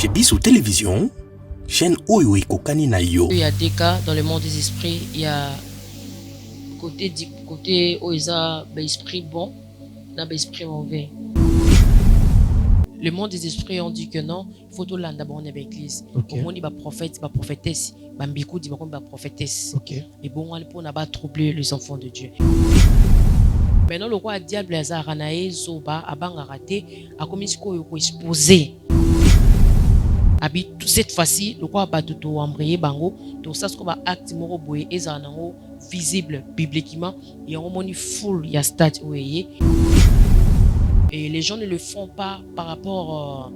Chez Bissou Télévision, chaîne Oyo Kokani na yo. Il y a des cas dans le monde des esprits, il y a côté où ils ont l'esprit bon, dans l'esprit mauvais. Le monde des esprits ont dit que non, il faut tout l'an d'abord dans l'église. Au monde il va prophète, va prophétesse, va mbikou dit va prophétesse. Et bon on pour n'a pas troubler les enfants de Dieu. Maintenant le roi diable les a ranaé zoba abanga raté a commis ce qu'on exposé. Cette fois-ci, le roi a tout embrayé bango, tout ça ce qu'on va acte moro boye et ça nango visible bibliquement et on moni full ya stade où et les gens ne le font pas par rapport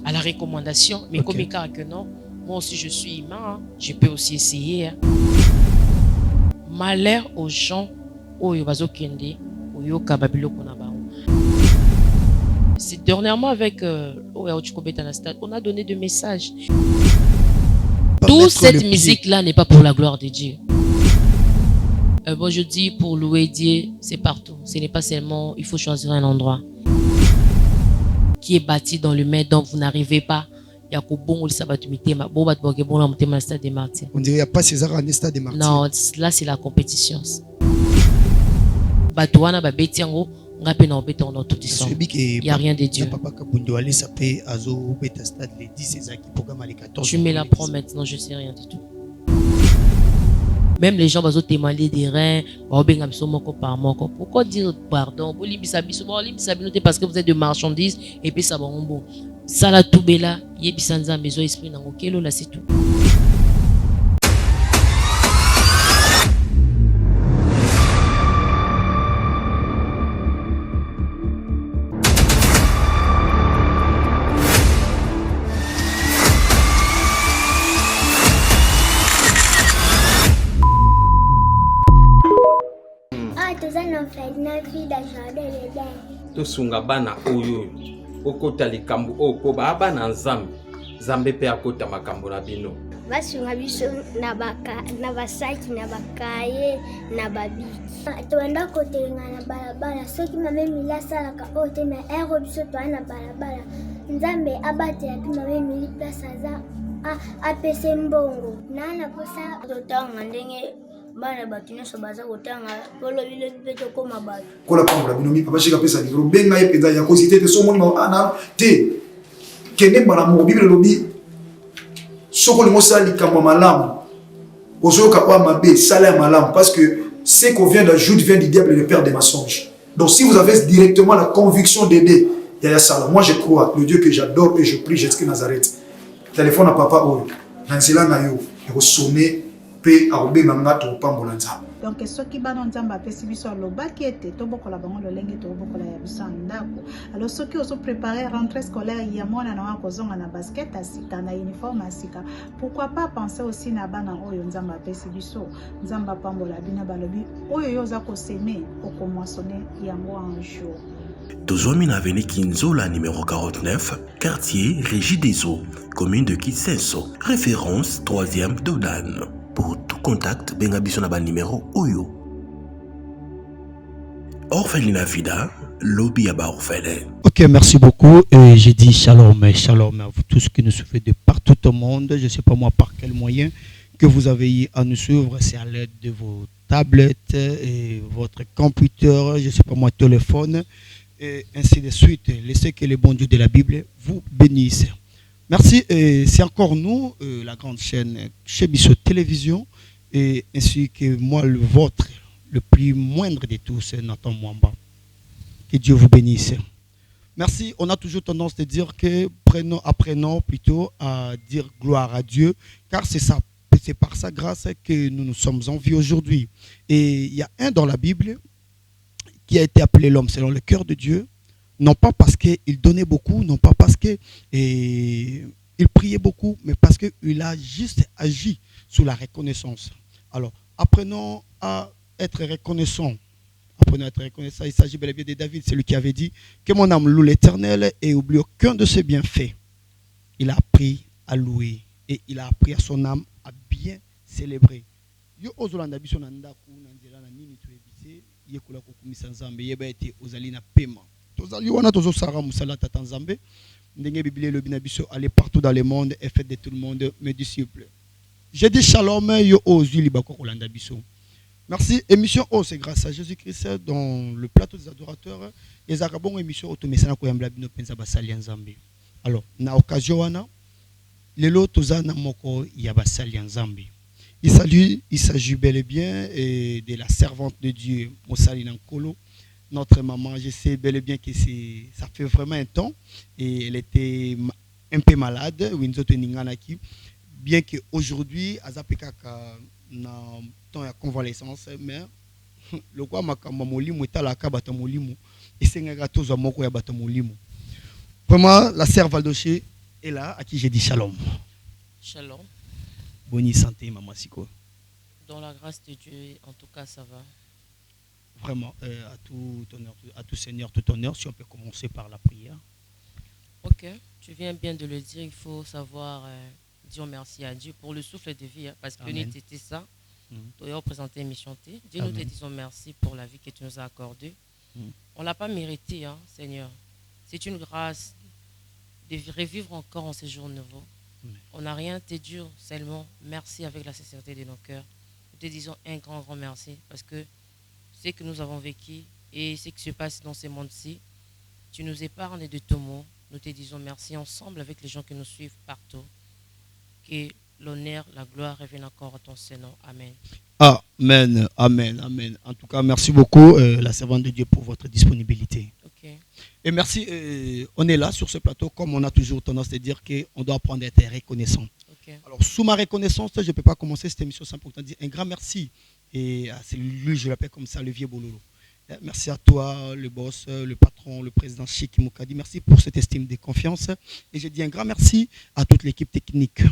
à la recommandation, mais comme il que non, moi aussi je suis humain, hein, je peux aussi essayer. Hein. Malheur aux gens où ils vont kende où kababilo konaba. C'est dernièrement avec on a donné des messages. Toute cette musique-là n'est pas pour la gloire de Dieu. Bon, je dis pour louer Dieu, c'est partout. Ce n'est pas seulement, il faut choisir un endroit qui est bâti dans le main, donc vous n'arrivez pas. Il y a bon stade des martyrs. On dirait qu'il n'y a pas César en stade des martyrs. Non, là c'est la compétition. Il n'y a rien de Dieu. Tu me l'apprends maintenant, je ne sais rien du tout. Même les gens vont témoigner des reins. Pourquoi dire pardon? Parce que vous êtes de marchandises et puis ça va en bon. Ça la tout bella, yebisanza maison esprit nango kelo là c'est tout. tosunga bana oyo okota likambo oko bana nzambe nzambe pe akota makambo na bino basunga biso na basaki na bakaye na babiki toenda kotelenga na balabala soki mame mili asalaka oyo te na ero biso toa na balabala nzambe abatela mpe mame mili place aza apese mbongo nana posa totanga ndenge bana bato nyonso baza kotanga polobile mpe tokóma bato kola pambola bino mipa bashika pesa libro benga ye mpenza ya kozite te so moni ana te kende mbala moko bibele lobi soko olingi osala likambo ya malamu ozoyoka oya mabe sala ya malamu parce que ce qu'on vient d'ajoute vient du diable le père des mensonges. Donc si vous avez directement la conviction d'aider yaya sala, moi je crois le Dieu que j'adore et je prie Jésus Nazareth téléphone à papa oyo na nzela na yo ekosone pe akobenga nga topambola nzambe. Donc soki bana nzambe apesi biso alobaki ete tobokola bango lolenge tobokola ya biso ndako. Alors soki ozo préparer rentrée scolaire ya mwana na wa kozonga na basket asika na uniforme asika, pourquoi pas penser aussi na bana oyo nzambe apesi biso nzambe apambola bina balobi oyo yoza koseme okomoissonner yango un jour. Tozwami na avenue Kinzola numéro 49, quartier Régie des Eaux, commune de Kitsenso, référence 3e Dodan. Pour tout contact, bengabiso na ba numéro Oyo. Orphelinat Vida, lobby à ba orphelin. Ok, merci beaucoup. Et j'ai dit shalom à vous tous qui nous suivez de partout au monde. Je ne sais pas moi par quel moyen que vous avez eu à nous suivre. C'est à l'aide de vos tablettes et votre computer, je ne sais pas moi, téléphone, et ainsi de suite. Laissez que le bon Dieu de la Bible vous bénisse. Merci, c'est encore nous, la grande chaîne chez Bissou Télévision, et ainsi que moi, le vôtre, le plus moindre de tous, Nathan Mwamba. Que Dieu vous bénisse. Merci, on a toujours tendance à dire que apprenons plutôt à dire gloire à Dieu, car c'est par sa grâce que nous nous sommes en vie aujourd'hui. Et il y a un dans la Bible qui a été appelé l'homme selon le cœur de Dieu, non pas parce qu'il donnait beaucoup, non pas parce qu'il priait beaucoup, mais parce qu'il a juste agi sous la reconnaissance. Alors, apprenons à être reconnaissants. Apprenons à être reconnaissants. Il s'agit bel et bien de David, celui qui avait dit que mon âme loue l'Éternel et oublie aucun de ses bienfaits. Il a appris à louer et il a appris à son âme à bien célébrer. Yo ozolanda biso na ndaku na nzela na nini toyebise yekola kokumisa nzambe yeba ete ozali na pema. Tozali wana tozosara musala tata nzambe Ndenge Bible le binabiso, allez partout dans le monde et faites de tout le monde mes disciples. J'ai dit shalom, yo ozu libako kolanda biso. Merci. Émission O, c'est grâce à Jésus-Christ dans le plateau des adorateurs. Les Arabons émission automesana koyambla bino penza basali nzambe. Alors, na occasion wana, lelo tozana moko ya basali nzambe. Il s'agit bel et bien de la servante de Dieu, Mosali Nankolo, notre maman. Je sais bel et bien que ça fait vraiment un temps et elle était un peu malade, bien qu'aujourd'hui, Azapekaka na temps de convalescence, mais le quoi makamba molimu etalaka bata molimu esengaka tozwa moko ya bata molimu. Vraiment, la sœur Valdoché est là, à qui j'ai dit shalom. Shalom. Bonne santé, Maman Siko. Dans la grâce de Dieu, en tout cas, ça va. Vraiment, à tout honneur, à tout Seigneur, tout honneur, si on peut commencer par la prière. Ok, tu viens bien de le dire, il faut savoir dire merci à Dieu pour le souffle de vie, hein, parce que nous t'étais ça, tu as représenté une mission. Dieu, nous te disons merci pour la vie que tu nous as accordée. On ne l'a pas mérité, hein, Seigneur. C'est une grâce de revivre encore en ces jours nouveaux. On n'a rien te dire, seulement merci avec la sincérité de nos cœurs. Nous te disons un grand, grand merci parce que ce que nous avons vécu et ce qui se passe dans ce monde-ci, tu nous épargnes de tout mot. Nous te disons merci ensemble avec les gens qui nous suivent partout. Que l'honneur, la gloire reviennent encore à ton Seigneur. Amen. Amen, amen, amen. En tout cas, merci beaucoup, la servante de Dieu, pour votre disponibilité. Okay. Et merci, on est là sur ce plateau, comme on a toujours tendance à dire qu'on doit apprendre à être reconnaissant. Okay. Alors, sous ma reconnaissance, je ne peux pas commencer cette émission sans pourtant dire un grand merci. Et c'est lui, je l'appelle comme ça, le vieux Bololo. Merci à toi, le boss, le patron, le président Chiki Moukadi. Merci pour cette estime de confiance. Et je dis un grand merci à toute l'équipe technique.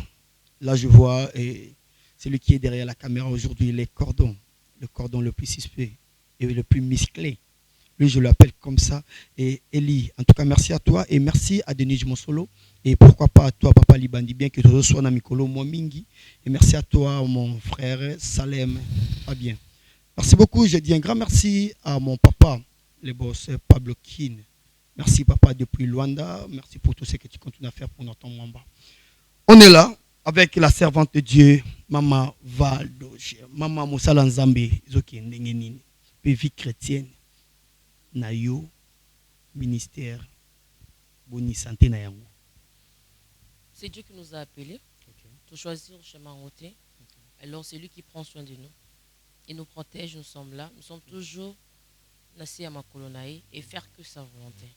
Là, je vois celui qui est derrière la caméra aujourd'hui, le cordon le plus suspect et le plus musclé. Lui, je l'appelle comme ça. Et Eli, en tout cas, merci à toi et merci à Denis Monsolo. Et pourquoi pas à toi, Papa Libandi, bien que tu sois dans Mikolo Momingi. Et merci à toi, mon frère Salem Fabien. Merci beaucoup. Je dis un grand merci à mon papa, le boss Pablo Kin. Merci, papa, depuis Luanda. Merci pour tout ce que tu continues à faire pour notre Mwamba. On est là avec la servante de Dieu, Maman Valdoche, Maman Moussala Nzambe, Zoki Ndengenini, vie chrétienne. Nayo ministère Boni Santé Nayango. C'est Dieu qui nous a appelés pour choisir le chemin roté. Alors c'est lui qui prend soin de nous. Il nous protège, nous sommes là. Nous sommes toujours nassés à ma colonaï et faire que sa volonté.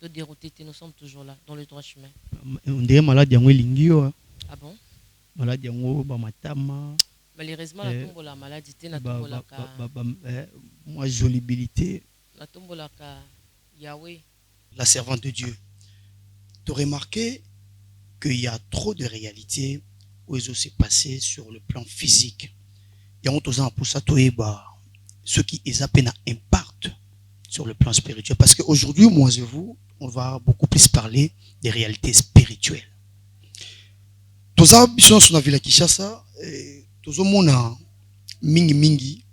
De dérouter, nous sommes toujours là, dans le droit chemin. On est malade yango lingio. Ah bon? Malade yango ba matama. Malheureusement, la tombe la maladie, la tombe la moi jolibilité. La tombe la Yahweh. La servante de Dieu. Tu as remarqué qu'il y a trop de réalités où ils ont s'est passé sur le plan physique. Il y a pour ça ce qui est à peine impact sur le plan spirituel. Parce qu'aujourd'hui, moi et vous, on va beaucoup plus parler des réalités spirituelles. Tous habitants sur la ville de Kinshasa, tous au monde mingi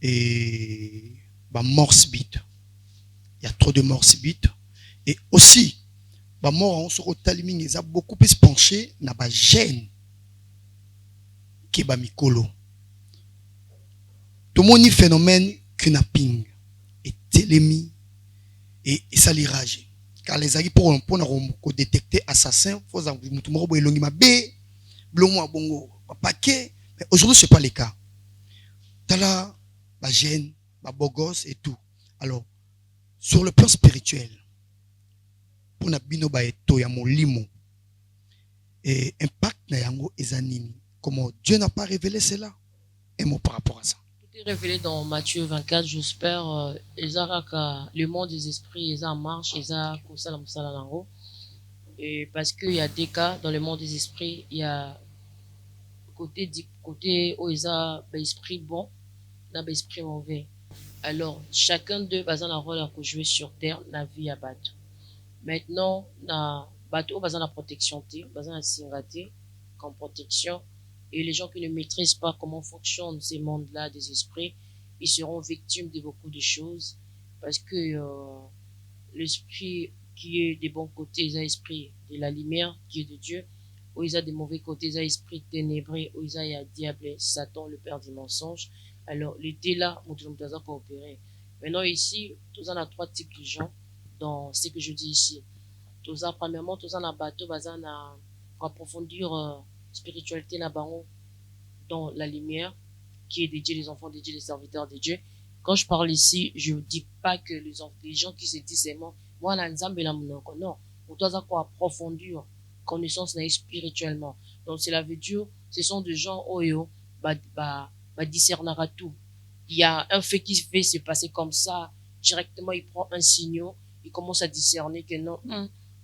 et mort subite. Il y a trop de morts subites. Et aussi, mort on se retrouve ils ont beaucoup plus penché na ba gêne qui ba mikolo. Tout le monde phénomène kidnapping et télémie et salirage. Car les amis pour détecter assassin, faut mais aujourd'hui c'est pas le cas. Tala ba gêne, ba bogos et tout. Alors sur le plan spirituel, pour na bino ba eto ya molimo et impact na yango ezanini. Comment Dieu n'a pas révélé cela? Un mot par rapport à ça. Tout est révélé dans Matthieu 24, j'espère. Le monde des esprits, ils en marche, ils ont et parce qu'il y a des cas dans le monde des esprits, il y a côté où ils ont l'esprit bon, l'esprit mauvais. Alors, chacun d'eux va avoir un rôle à jouer sur terre, la vie à battre. Maintenant, na bateau va la protection, va la singati comme protection. Et les gens qui ne maîtrisent pas comment fonctionnent ces mondes-là des esprits, ils seront victimes de beaucoup de choses parce que l'esprit qui est des bons côtés, ils ont esprit de la lumière, qui est de Dieu, ou ils ont des mauvais côtés, ils ont esprit ténébré, ou ils ont un diable, Satan, le père du mensonge. Alors, les deux là, nous devons coopérer. Maintenant, ici, nous avons trois types de gens dans ce que je dis ici. Nous avons, premièrement, nous avons un bateau, nous avons pour approfondir spiritualité dans la lumière, qui est dédiée les enfants de Dieu, les serviteurs de Dieu. Quand je parle ici, je ne dis pas que les gens qui se disent seulement, moi, non, on doit approfondir connaissance spirituellement. Donc, cela veut dire, ce sont des gens, discernera tout. Il y a un fait qui fait se passer comme ça, directement, il prend un signal, il commence à discerner que non,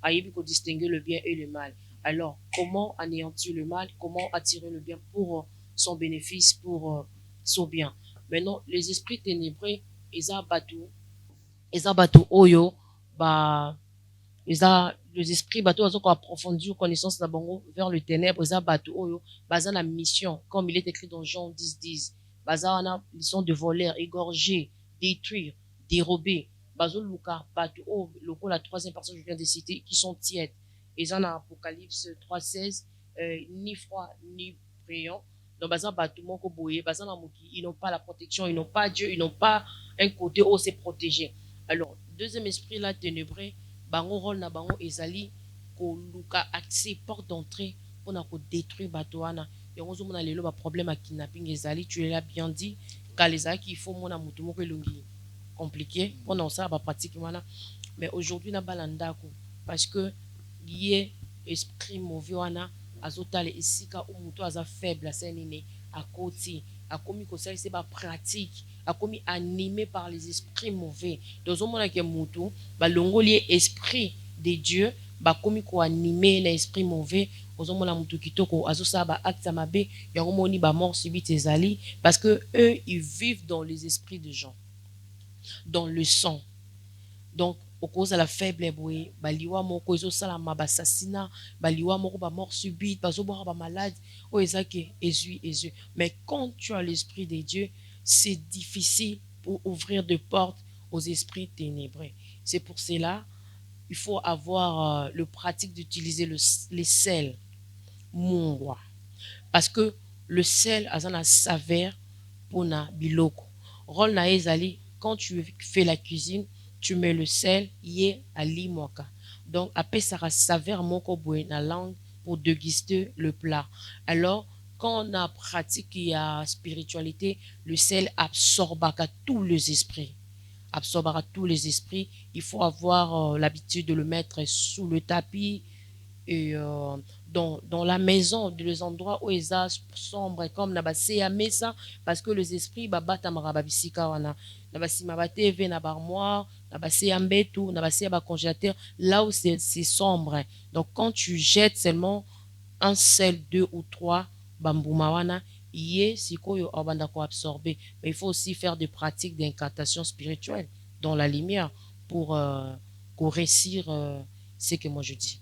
il faut distinguer le bien et le mal. Alors, comment anéantir le mal, comment attirer le bien pour son bénéfice, pour son bien. Maintenant, les esprits ténébreux, ils ont battu oyo, les esprits bateau ont approfondi connaissance d'abord vers le ténèbre, ils ont battu oyo, basant la mission, comme il est écrit dans Jean 10:10. Ils sont de voleurs, égorger, détruire, dérober. Bazo Luka, Batou, la troisième personne que je viens de citer, qui sont tièdes. Ils en ont Apocalypse 3:16, ni froid, ni brillant. Donc, Baza Batou, Moko Boye, Baza Namuki, ils n'ont pas la protection, ils n'ont pas Dieu, ils n'ont pas un côté où c'est protégé. Alors, deuxième esprit là, ténébreux, Bango rôle na Bango Ezali, ko Luka accès, porte d'entrée, pour na ko détruire Batouana. Et on a le problème à kidnapping Ezali, tu l'as bien dit, car les actes il faut mon amour, tout lungi compliqué, on en sait pratiquement là. Mais aujourd'hui, na balandako, parce que lié esprit mauvais, wana azotale esika ou muto aza faible, à senine, à côté, à commis que ça c'est pas pratique, à commis animé par les esprits mauvais. Dans un moment que muto, balongo lié esprit de Dieu, commis ko animé l'esprit mauvais. Ozomona mutu kitoko azosa ba acte mabe yangomoni ba mort subite ezali parce que eux ils vivent dans les esprits de gens, dans le sang. Donc au cause de la faible boy baliwa moko ezosala ma bassassinat, baliwa moko ba mort subite, bazoboira ba malade o ezake ezui. Mais quand tu as l'esprit de Dieu, c'est difficile pour ouvrir de portes aux esprits ténébreux. C'est pour cela il faut avoir le pratique d'utiliser les sels mungwa. Parce que le sel a une saveur pour na biloko. Rôle na ezali, quand tu fais la cuisine, tu mets le sel, yé ali moka. Donc, après ça a saveur moko boue na langue pour déguster le plat. Alors, quand on a pratiqué la spiritualité, le sel absorbera tous les esprits. Absorbera tous les esprits. Il faut avoir l'habitude de le mettre sous le tapis et dans la maison, dans les endroits où ils sont sombres, comme Nabasé à Mesa, parce que les esprits babata marababisika wana Nabasi mabate ve na barmoire, Nabasé à Mbetou, Nabasé à congélateur, là où c'est sombre. Donc quand tu jettes seulement un seul, deux ou trois bamboumawana, yé sikoyo abandako absorber. Mais il faut aussi faire des pratiques d'incantation spirituelle dans la lumière pour réussir ce que moi je dis.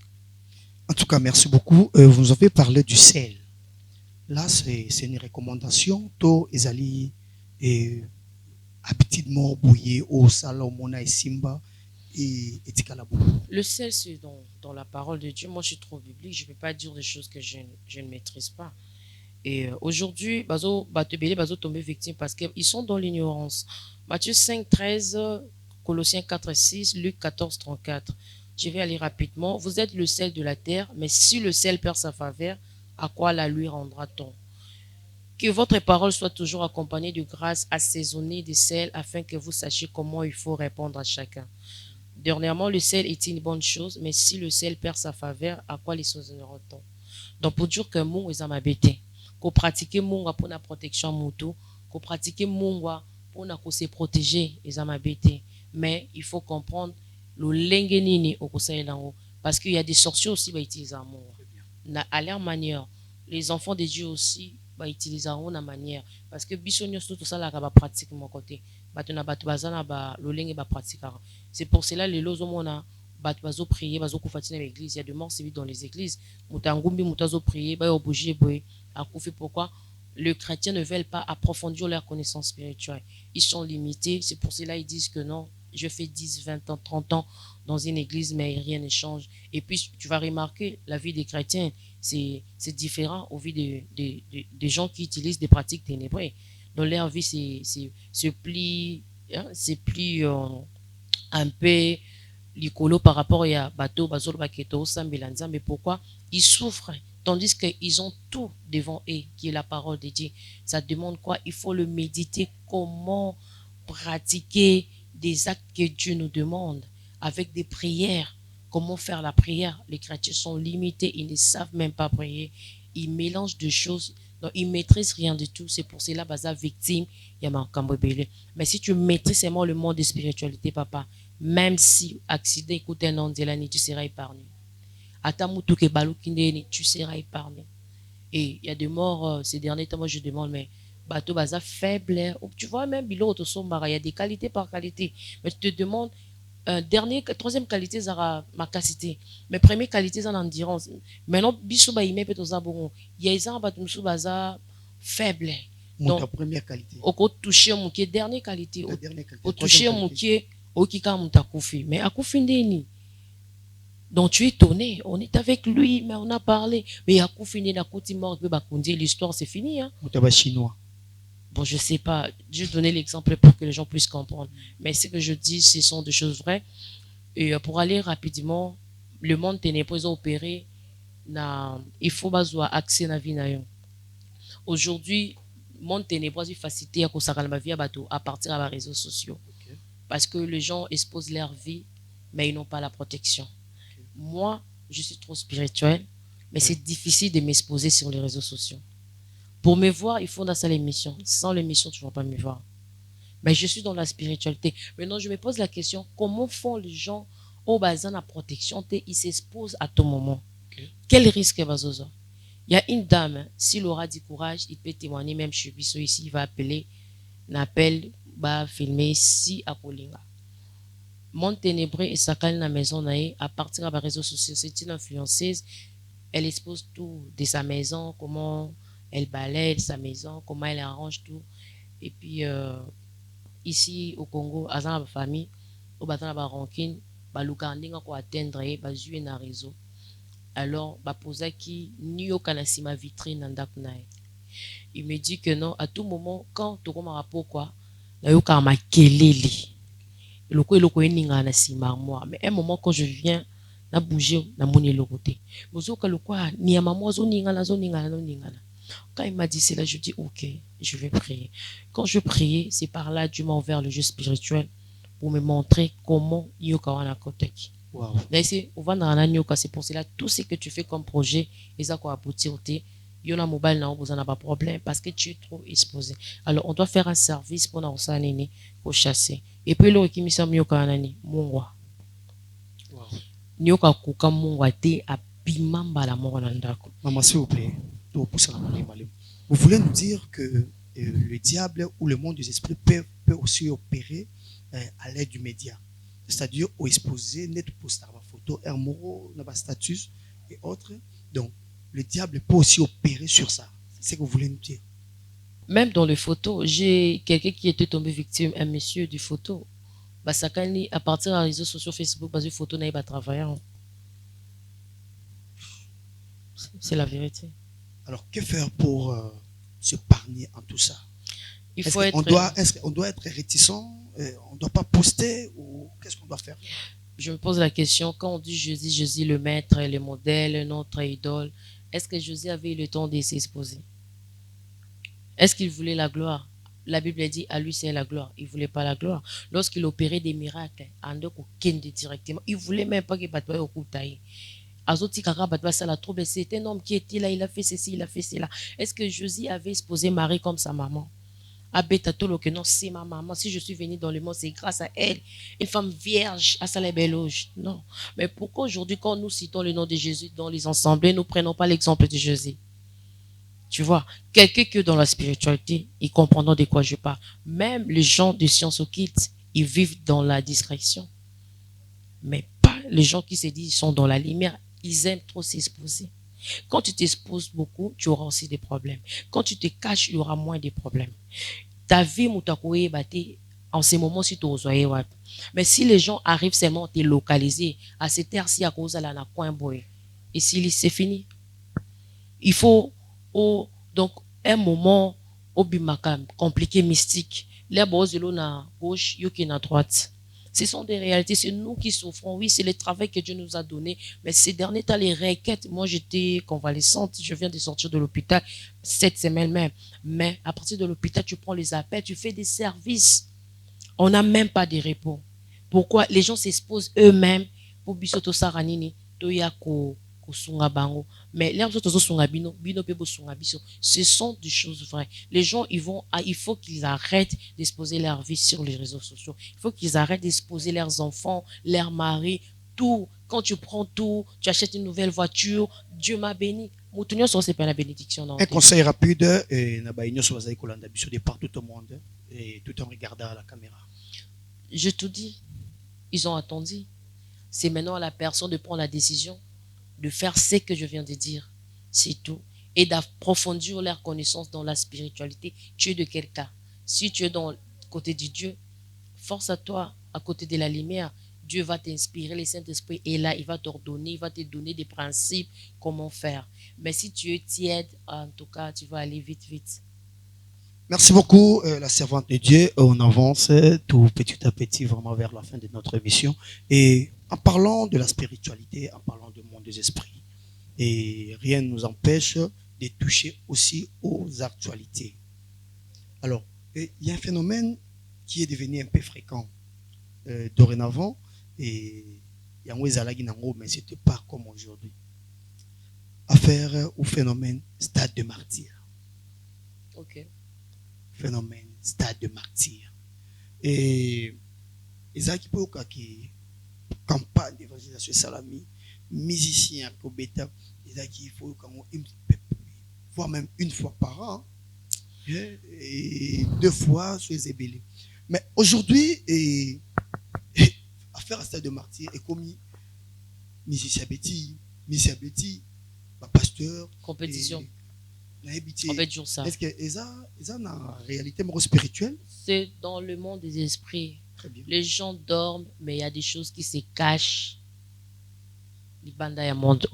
En tout cas, merci beaucoup. Vous nous avez parlé du sel. Là, c'est une recommandation. To ezali habituellement bouillé au salomona et simba et etikalabu. Le sel, c'est dans la parole de Dieu. Moi, je suis trop biblique. Je ne peux pas dire des choses que je ne maîtrise pas. Et aujourd'hui, bazo tomber victime parce qu'ils sont dans l'ignorance. Matthieu 5:13, Colossiens 4:6, Luc 14:34. Je vais aller rapidement. Vous êtes le sel de la terre, mais si le sel perd sa faveur, à quoi la lui rendra-t-on? Que votre parole soit toujours accompagnée de grâce assaisonnée de sel, afin que vous sachiez comment il faut répondre à chacun. Dernièrement, le sel est une bonne chose, mais si le sel perd sa faveur, à quoi les saisonneront-on? Donc, pour dire que mon est ma bête, qu'on pratique mon pour la protection moto, qu'on pratique mon pour se protéger, et ma bête. Mais il faut comprendre le lengenini au conseil là-haut. Parce qu'il y a des sorciers aussi qui utilisent l'amour. À leur manière. Les enfants de Dieu aussi utilisent l'amour de manière. Parce que bisogno tout ça là va pratique mon côté. C'est pour cela les lois mona bazo prier bazo kufatina l'église. Il y a de morts civiles dans les églises. Mutangumbi mutazo prier ba obligé boy à kufi. Pourquoi? Les chrétiens ne veulent pas approfondir leur connaissance spirituelle. Ils sont limités. C'est pour cela ils disent que non, je fais 10, 20 ans, 30 ans dans une église, mais rien ne change. Et puis, tu vas remarquer, la vie des chrétiens, c'est différent au vu des gens qui utilisent des pratiques ténébreuses. Dans leur vie, c'est plus, hein, c'est plus un peu l'icolo par rapport à bateau, bazolo, baketo, sambelanza. Mais pourquoi? Ils souffrent. Tandis qu'ils ont tout devant eux, qui est la parole de Dieu. Ça demande quoi? Il faut le méditer. Comment pratiquer des actes que Dieu nous demande avec des prières. Comment faire la prière? Les chrétiens sont limités, ils ne savent même pas prier. Ils mélangent des choses, donc ils maîtrisent rien du tout. C'est pour cela, baza victime, il y a un cambobélé. Mais si tu maîtrises seulement le monde de spiritualité, papa, même si accident, écoute un nom de l'année, tu seras épargné. Atamutuke balukindeni, tu seras épargné. Et il y a des morts ces derniers temps, moi je demande, mais bateau baza faible, tu vois même bilo autosombara, il y a des qualités par qualité. Mais tu te demandes, troisième qualité, c'est ma capacité. Mais première qualité, c'est l'endurance. Maintenant, bisouba il met peut aux abons. Il y a des gens baza faible. Donc ta première qualité. Au toucher mon qui dernière qualité. Au toucher mon qui au qui quand mon takufi. Mais à kufi ndeni. Donc tu es étonné, on est avec lui, mais on a parlé. Mais à kufi na kuti mort l'histoire c'est fini hein. Mutaba chinois. Bon, je sais pas, je vais donner l'exemple pour que les gens puissent comprendre. Mais ce que je dis, ce sont des choses vraies. Et pour aller rapidement, le monde ténébreux a opéré, il faut avoir accès à la vie. Aujourd'hui, le monde ténébreux est facilité à cause de la vie à partir des réseaux sociaux. Okay. Parce que les gens exposent leur vie, mais ils n'ont pas la protection. Okay. Moi, je suis trop spirituel, mais c'est difficile de m'exposer sur les réseaux sociaux. Pour me voir, il faut dans cette émission. Sans l'émission, tu ne vas pas me voir. Mais je suis dans la spiritualité. Maintenant, je me pose la question, comment font les gens au bazin la protection? Ils s'exposent à tout moment. Okay. Quel risque va Il y a une dame, s'il aura du courage, il peut témoigner, même chez Bisso ici, il va appeler, n'appelle, va filmer si à Kolinga. Mon ténébreux et sa dans la maison, à partir des réseaux sociaux, c'est une influenceuse. Elle expose tout de sa maison, comment elle balaye sa maison, comment elle arrange tout. Et puis, ici au Congo, à la famille, au bâton de rancune, l'Ougandais pour atteindre, jouer dans le réseau. Alors, poser qui n'y a qu'un ma vitrine en daknaï. Il me dit que non, à tout moment, quand tu as un rapport, quoi, il y a un kelele. Le coup, il y a un sima moi. Mais un moment, quand je viens, na bouger, na moni le côté. Mais le quoi, ni à maman, zoningala. Quand il m'a dit cela, je dis ok, je vais prier. Quand je priais, c'est par là Dieu m'a ouvert le jeu spirituel pour me montrer comment yoka wana koteki. Wow. C'est pour cela tout ce que tu fais comme projet, ils ont quoi aboutir. Yona mobile n'a pas de problème parce que tu es trop exposé. Alors on doit faire un service pour nous nini pour chasser. Et puis le qui me semble yoka nani mungwa. Nyoka kuka mungwa te apimamba la mort nandako. Maman s'il vous plaît. Vous voulez nous dire que le diable ou le monde des esprits peut aussi opérer à l'aide du média, c'est-à-dire au exposer net poster ma photo, un mot, un status et autres. Donc le diable peut aussi opérer sur ça. C'est ce que vous voulez nous dire. Même dans les photos, j'ai quelqu'un qui était tombé victime, un monsieur du photo. Basakani à partir des réseaux sociaux Facebook, parce que photo n'a pas travaillé. C'est la vérité. Alors, que faire pour se parner en tout ça? On doit être réticent, on ne doit pas poster ou qu'est-ce qu'on doit faire? Je me pose la question, quand on dit Jésus le maître, le modèle, notre idole, est-ce que Jésus avait eu le temps de s'exposer? Est-ce qu'il voulait la gloire? La Bible dit à lui c'est la gloire. Il ne voulait pas la gloire. Lorsqu'il opérait des miracles, directement, il ne voulait même pas qu'il batte au Koutaï. C'est un homme qui était là, il a fait ceci, il a fait cela. Est-ce que Jésus avait exposé Marie comme sa maman? Que non, c'est ma maman. Si je suis venue dans le monde, c'est grâce à elle. Une femme vierge, à sa éloge. Non. Mais pourquoi aujourd'hui, quand nous citons le nom de Jésus dans les assemblées, nous ne prenons pas l'exemple de Jésus? Tu vois, quelqu'un que dans la spiritualité, ils comprendront de quoi je parle. Même les gens de science occulte, ils vivent dans la discrétion. Mais pas les gens qui se disent qu'ils sont dans la lumière. Ils aiment trop s'exposer. Quand tu t'exposes beaucoup, tu auras aussi des problèmes. Quand tu te caches, il y aura moins de problèmes. Ta vie, moutakoye bate, en ces moments, si tu oses. Mais si les gens arrivent seulement à te localiser, à cette terre-ci, à cause de la coin boy, et si c'est fini. Il faut, donc, un moment, au bimaka, compliqué, mystique, les bozelo na gauche, yoki na droite. Ce sont des réalités, c'est nous qui souffrons. Oui, c'est le travail que Dieu nous a donné. Mais ces derniers temps, les requêtes, moi j'étais convalescente, je viens de sortir de l'hôpital cette semaine même. Mais à partir de l'hôpital, tu prends les appels, tu fais des services. On n'a même pas de repos. Pourquoi? Les gens s'exposent eux-mêmes pour bisoto saranini, toyako, kosunga bango. Mais les autres sont bino, bino pebo sunga biso. Ce sont des choses vraies. Les gens, il faut qu'ils arrêtent d'exposer leur vie sur les réseaux sociaux. Il faut qu'ils arrêtent d'exposer leurs enfants, leurs maris, tout. Quand tu prends tout, tu achètes une nouvelle voiture, Dieu m'a béni. C'est pas la bénédiction. Un conseil rapide, de partout au monde, et tout en regardant à la caméra. Je te dis, ils ont attendu. C'est maintenant à la personne de prendre la décision de faire ce que je viens de dire. C'est tout. Et d'approfondir leur connaissance dans la spiritualité. Tu es de quel cas? Si tu es dans le côté de Dieu, force à toi, à côté de la lumière. Dieu va t'inspirer, le Saint-Esprit est là, il va t'ordonner, il va te donner des principes, comment faire. Mais si tu es tiède, en tout cas, tu vas aller vite, vite. Merci beaucoup, la servante de Dieu. On avance tout petit à petit vraiment vers la fin de notre émission. Et en parlant de la spiritualité, en parlant du monde des esprits, et rien ne nous empêche de toucher aussi aux actualités. Alors, il y a un phénomène qui est devenu un peu fréquent dorénavant, et il y a un mais ce n'était pas comme aujourd'hui. Affaire au phénomène stade de martyr. Ok. Phénomène stade de martyr. Et ça qui peut qui campagne d'évangélisation salami, musicien Kobeta, et qui faut voire même une fois par an, et 2 fois sur les ébélés. Mais aujourd'hui, affaire à stade de martyr est commis musicien Betty, pasteur, compétition. En fait, est-ce que ça une réalité spirituelle? C'est dans le monde des esprits. Très bien. Les gens dorment, mais il y a des choses qui se cachent. Les bandes à monde.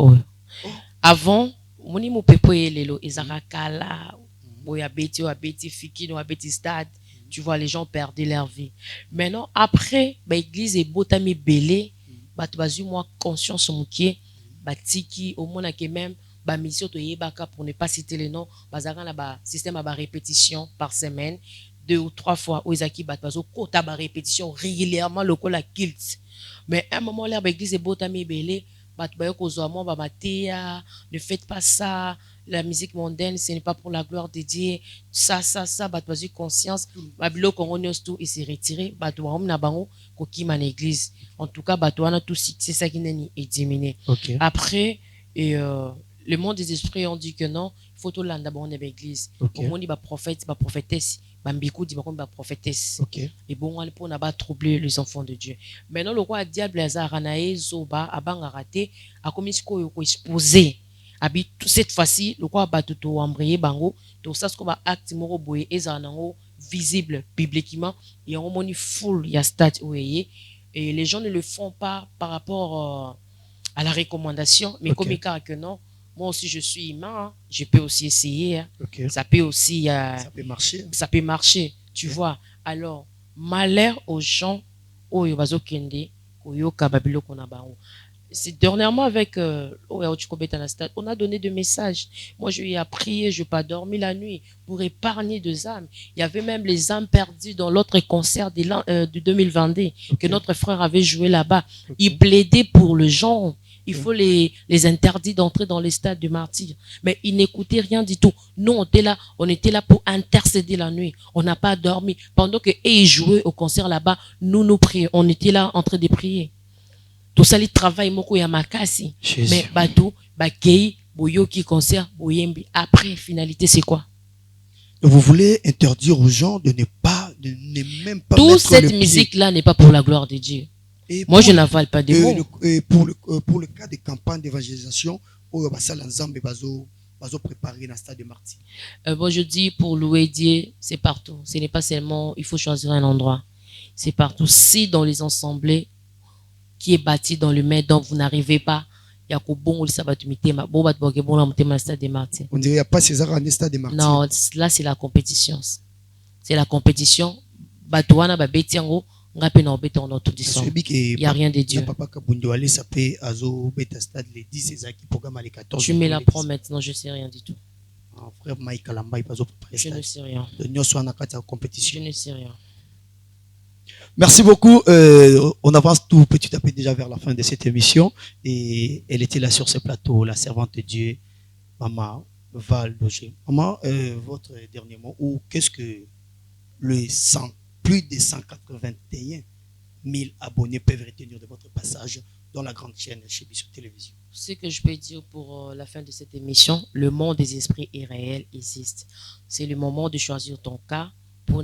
Avant, moni mo pepo elelo ezarakala, boya beti fiki no abeti stade. Tu vois, les gens perdaient leur vie. Maintenant, après, l'église est botami belé, bazu moi conscience moukier, batiki au moins que même ba mission to yebaka pour ne pas citer les noms, bazaka na ba système à ba répétition par semaine, 2 ou 3 fois au ezaki batbazo kota ba répétition régulièrement le la kilt. Mais à un moment là l'église est botami belé, batbayo kozwa ba matea, ne faites pas ça, la musique mondaine ce n'est pas pour la gloire de Dieu, ça batbazo conscience, babilo kongonios tout et s'est retiré, batwa na bango kokima na église. En tout cas batwana tout c'est ça qui n'est diminué. Okay. Après le monde des esprits ont dit que non, il faut tout l'anda bon l'église. Au monde ba prophète, ba prophétesse, ba mbikou dit ba prophétesse. Et bon on pour n'a pas troubler les enfants de Dieu. Maintenant le roi diable azaranae zoba abanga raté a commis ko exposé. Abi cette fois-ci le roi ba tout embrayer bango, tout ça ce qu'on va acte moro boye ezanango visible publiquement et on moni full ya stat et les gens ne le font pas par rapport à la recommandation, mais comme il que non. Moi aussi, je suis humain, hein. Je peux aussi essayer. Hein. Ça peut aussi... ça peut marcher. Ça peut marcher, tu vois. Alors, malheur aux gens, c'est dernièrement avec on a donné des messages. Moi, je lui ai prié, je n'ai pas dormi la nuit pour épargner des âmes. Il y avait même les âmes perdues dans l'autre concert de 2022 que notre frère avait joué là-bas. Il plaidait pour le genre. Il faut les interdire d'entrer dans les stades de martyrs. Mais ils n'écoutaient rien du tout. Nous, on était là pour intercéder la nuit. On n'a pas dormi. Pendant que ils jouaient au concert là-bas, nous prions. On était là en train de prier. Tout ça, le travail, moko ya makasi. Mais bateau, bakei, boyoki concert, boyembi. Après, finalité, c'est quoi? Vous voulez interdire aux gens de ne même pas toute cette musique-là n'est pas pour la gloire de Dieu. Moi, je n'avale pas de mots. Pour le cas des campagnes d'évangélisation, où préparer dans le stade de martyr. Bon, je dis pour louer Dieu, c'est partout. Ce n'est pas seulement, il faut choisir un endroit. c'est partout. Si dans les assemblées qui est bâti dans le main, donc vous n'arrivez pas, il y a qu'au bon stade des Martyrs. On dirait qu'il n'y a pas César en stade des Martyrs. Non, là c'est la compétition. C'est la compétition. Batouana ba betiango ngape na obeta on tout dit. Il y a rien de Dieu. Papa Kabundo allait saper azo beta stade les 10 César qui programme les 14. Tu me l'apprends maintenant, je sais rien du tout. Frère Mike Kalamba il pas au Je ne sais rien. De Nyoso na kati compétition. Je ne sais rien. Merci beaucoup. On avance tout petit à petit déjà vers la fin de cette émission. Et elle était là sur ce plateau, la servante de Dieu, Maman Val Dogé. Maman, votre dernier mot, ou qu'est-ce que plus de 181 000 abonnés peuvent retenir de votre passage dans la grande chaîne chez Bissot Télévision? Ce que je peux dire pour la fin de cette émission, le monde des esprits est réel, existe. C'est le moment de choisir ton cas. Pour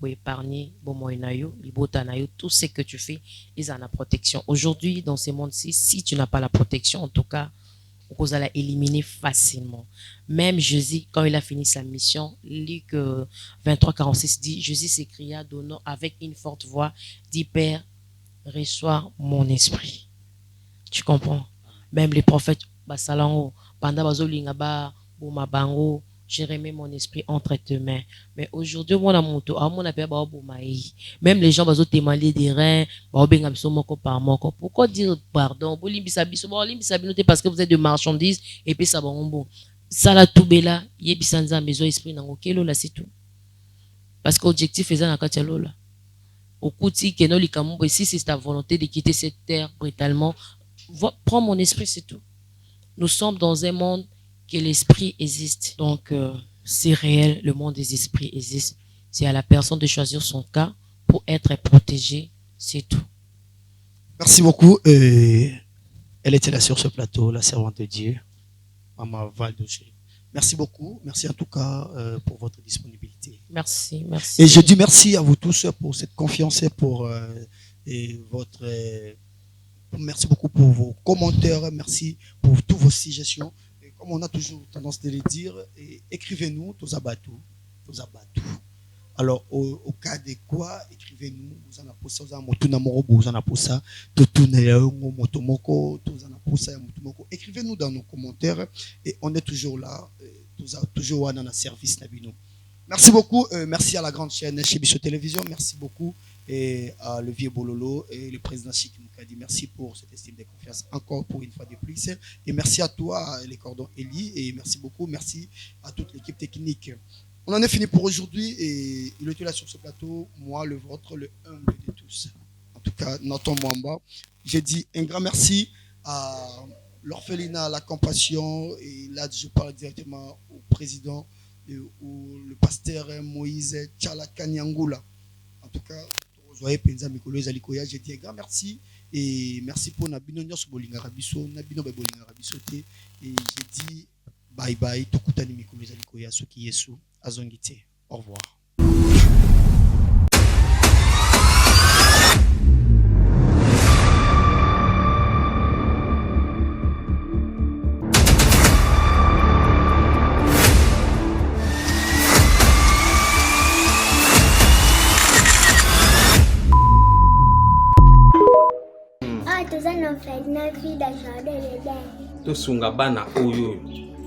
épargner tout ce que tu fais ils ont la protection. Aujourd'hui dans ce monde-ci, si tu n'as pas la protection, en tout cas vous allez éliminer facilement. Même Jésus, quand il a fini sa mission, Luc 23:46 dit, Jésus s'écria donnant avec une forte voix, dit Père, reçois mon esprit. Tu comprends? Même les prophètes basalango pendant bazolinga ba bomabango, j'ai remis mon esprit entre tes mains. Mais aujourd'hui, moi, même les gens vont témoigner des reins, pourquoi dire pardon? Parce que vous êtes de marchandises et puis ça va bon. Ça la tout bella, yebisanza maison esprit nango kelo là c'est tout. Parce que l'objectif est dans la là. Au côté que nous si c'est ta volonté de quitter cette terre brutalement, prends mon esprit, c'est tout. Nous sommes dans un monde que l'esprit existe. Donc, c'est réel, le monde des esprits existe. C'est à la personne de choisir son cas pour être protégée, c'est tout. Merci beaucoup. Elle était là sur ce plateau, la servante de Dieu, Maman Val Dogé. Merci beaucoup. Merci en tout cas pour votre disponibilité. Merci, merci. Et je dis merci à vous tous pour cette confiance et pour votre... merci beaucoup pour vos commentaires. Merci pour toutes vos suggestions. Comme on a toujours tendance de le dire, écrivez-nous, tous abattus. Alors, au cas de quoi, écrivez-nous, vous en avez posé, vous en avez posé, écrivez-nous dans nos commentaires et on est toujours là, toujours dans le service. Merci beaucoup, merci à la grande chaîne chez Bissot Télévision, merci beaucoup et à le vieux Bololo et le président Chik Moukadi, merci pour cette estime de confiance encore pour une fois de plus et merci à toi les cordons Eli et merci beaucoup, merci à toute l'équipe technique. On en est fini pour aujourd'hui et il était là sur ce plateau, moi le vôtre, le humble de tous. En tout cas, Nathan Mwamba, j'ai dit un grand merci à l'orphelinat, la compassion et là je parle directement au président ou le pasteur Moïse Tchala Kanyangula. En tout cas, j'ai dit un grand merci et merci pour Nabino Nyos Bolinga Rabiso, Nabino Bolinga Rabisote et j'ai dit bye bye, Tokutani Mikolo Zalikoya, Soki Yesu, Azongite. Au revoir. tosunga bana oyo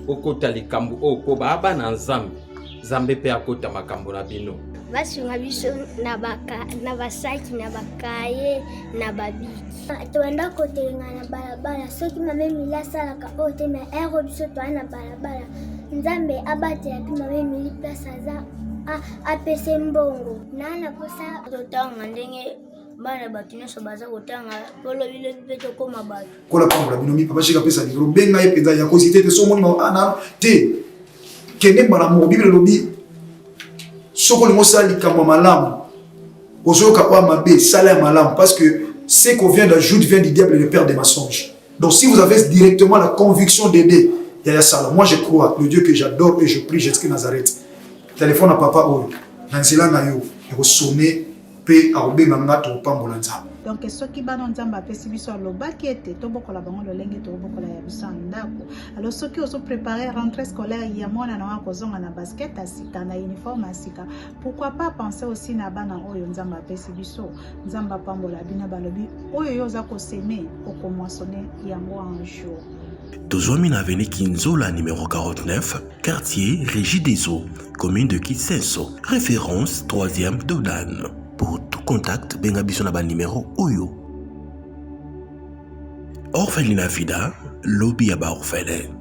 okota likambo oko bana nzambe nzambe pe akota makambo na bino basunga biso na basaki na bakaye na babiki toenda kotelenga na balabala soki mame mili asalaka oyo te na ero biso toa na balabala nzambe abatela mpe mame mili place aza apese mbongo nana posa totanga ndenge bana bato nyonso baza kotanga polobile mpe tokóma bato kola pambola bino mi papa shika pesa libro benga ye mpenza ya kosi te so moni ana te kende mbala mo bibele lobi soko lingo sala likambo malamu ozoyoka oya mabe sala ya malamu parce que ce qu'on vient d'ajouter vient du diable et le père des mensonges. Donc si vous avez directement la conviction d'aider Yaya Sala, moi je crois le Dieu que j'adore et je prie Jésus Nazareth. Téléphone à papa oyo nanzela na yo eko sonner pe arobe nganga to pambola nzambe. donc soki bana nzambe apesi biso alobaki ete tobokola bango lolenge tobokola ya biso ndako. Alors soki ozo préparer rentrée scolaire ya mwana na kozonga na basket asika na uniforme asika, pourquoi pas penser aussi na bana oyo nzambe apesi biso, nzambe apambola bina balobi oyo yoza koseme okomoissonner yango un jour. Tozwami na avenue Kinzola numéro 49, quartier Régie des Eaux, commune de Kitsenso, référence 3e Dodan. Pour tout contact, benga biso na ba numéro oyo. Orphelinat Vida, lobby à ba orphelin.